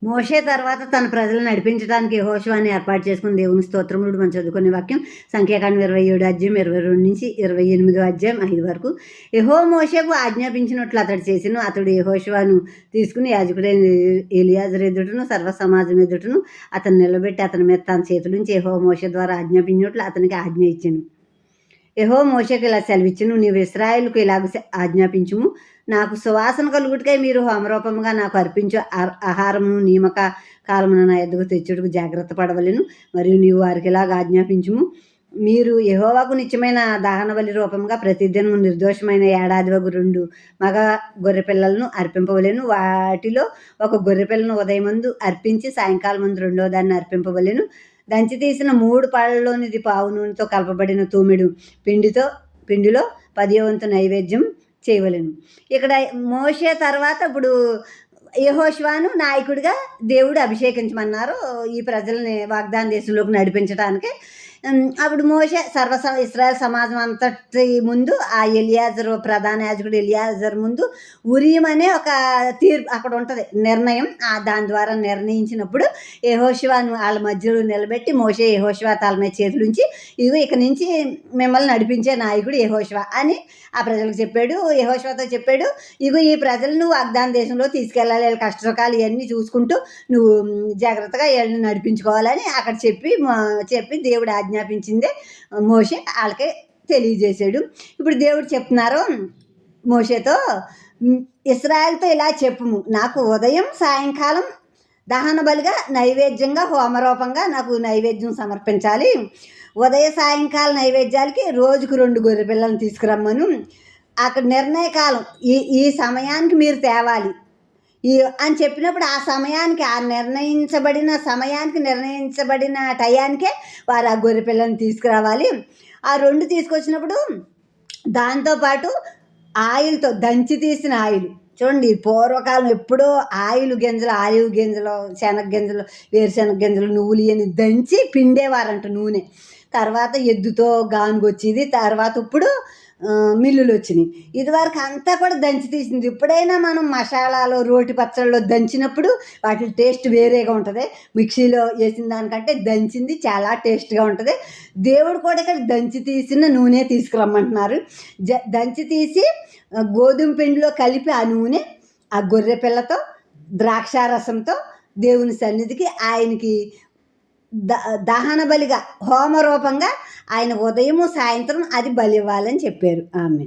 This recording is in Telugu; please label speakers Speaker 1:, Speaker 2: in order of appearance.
Speaker 1: మోషే తర్వాత తన ప్రజలను నడిపించడానికి యెహోషువని ఏర్పాటు చేసుకుని దేవుని స్తోత్రములు మనం చదువుకునే వాక్యం సంఖ్యాకాండం 27 అధ్యాయం 22 నుంచి 28 అధ్యాయం 5 వరకు. మోషేకు ఆజ్ఞాపించినట్లు అతడు చేసెను. అతడు యెహోషువను తీసుకుని యాజకుడైన ఎలియాజరు ఎదుటను సర్వ సమాజం ఎదుటను అతను నిలబెట్టి అతని మీద తన చేతులుంచి మోషే ద్వారా ఆజ్ఞాపించినట్లు అతనికి ఆజ్ఞ ఇచ్చెను. మోషేకు ఇలా సెలవిచ్చెను, నీవు ఇశ్రాయేలుకు ఇలాగ ఆజ్ఞాపించుము, నాకు సువాసన కలుగుటకై మీరు హోమరూపముగా నాకు అర్పించు ఆహారమును నియామక కాలమున నా యొద్దకు తెచ్చుటకు జాగ్రత్త పడవలెను. మరియు నీవు వారికి ఇలాగ ఆజ్ఞాపించుము, మీరు యెహోవాకు నిత్యమైన దహనబలి రూపముగా ప్రతిదినము నిర్దోషమైన ఏడాది 2 మగ గొర్రెపిల్లలను అర్పింపవలెను. వాటిలో ఒక గొర్రెపిల్లను ఉదయమందు అర్పించి సాయంకాలం ముందు రెండో దాన్ని అర్పింపవలెను. దంచి తీసిన 3 పాళ్ళలోనిది పావు నూనెతో కలపబడిన తూమెడు పిండిలో 10వ వంతు నైవేద్యం చేయవలెను. ఇక్కడ మోషే తర్వాత ఇప్పుడు యెహోషువను నాయకుడిగా దేవుడు అభిషేకించమన్నారు ఈ ప్రజల్ని వాగ్దాన దేశంలోకి నడిపించడానికి. అప్పుడు మోషే ఇశ్రాయేల్ సమాజం అంతటి ముందు ఆ ఎలియాజరు ప్రధాన యాజకుడు ఎలియాజరు ముందు ఉరీం అనే ఒక తీర్పు అక్కడ ఉంటుంది నిర్ణయం. దాని ద్వారా నిర్ణయించినప్పుడు యెహోషువను వాళ్ళ మధ్యలో నిలబెట్టి మోషే యెహోషువ తల మీద చేతులుంచి ఇదిగో ఇక నుంచి మిమ్మల్ని నడిపించే నాయకుడు యెహోషువ అని ఆ ప్రజలకు చెప్పాడు. యెహోషువతో చెప్పాడు, ఇగో ఈ ప్రజలను వాగ్దాన దేశంలో తీసుకెళ్ళాలి, వీళ్ళ కష్టసుఖాలు ఇవన్నీ చూసుకుంటూ నువ్వు జాగ్రత్తగా వీళ్ళని నడిపించుకోవాలని అక్కడ చెప్పి దేవుడు ఆజ్ఞాపించిందే మోషే వాళ్ళకి తెలియజేశాడు. ఇప్పుడు దేవుడు చెప్తున్నారు మోషేతో, ఇశ్రాయేలుతో ఇలా చెప్పుము, నాకు ఉదయం సాయంకాలం దహన బలిగా నైవేద్యంగా హోమరూపంగా నాకు నైవేద్యం సమర్పించాలి. ఉదయ సాయంకాల నైవేద్యాలకి రోజుకు 2 గొర్రె పిల్లలను తీసుకురమ్మను. అక్కడ నిర్ణయకాలం ఈ సమయానికి మీరు తేవాలి అని చెప్పినప్పుడు ఆ సమయానికి ఆ నిర్ణయించబడిన టయానికే వారు ఆ గొర్రె పిల్లల్ని తీసుకురావాలి. ఆ 2 తీసుకొచ్చినప్పుడు దాంతోపాటు ఆయిల్తో దంచి తీసిన ఆయిల్ చూడండి, పూర్వకాలం ఎప్పుడో ఆయిల్ గింజలు, ఆలివ్ గింజలు, శనగ గింజలు, వేరుశనగ గింజలు, నువ్వులు ఇవన్నీ దంచి పిండేవారంట నూనె. తర్వాత ఎద్దుతో గానుగొచ్చేది, తర్వాత ఇప్పుడు మిల్లులు వచ్చినాయి. ఇదివరకు అంతా కూడా దంచి తీసింది. ఎప్పుడైనా మనం మసాలాలో రోటి పచ్చళ్ళలో దంచినప్పుడు వాటి టేస్ట్ వేరేగా ఉంటుంది. మిక్సీలో వేసిన దానికంటే దంచింది చాలా టేస్ట్గా ఉంటుంది. దేవుడు కూడా ఇక్కడ దంచి తీసిన నూనె తీసుకురమ్మంటున్నారు. దంచి తీసి గోధుమ పిండిలో కలిపి ఆ నూనె ఆ గొర్రె పిల్లతో ద్రాక్షారసంతో దేవుని సన్నిధికి ఆయనకి దహన బలిగా హోమరూపంగా ఆయన ఉదయము సాయంత్రం అది బలి ఇవ్వాలని చెప్పారు. ఆమె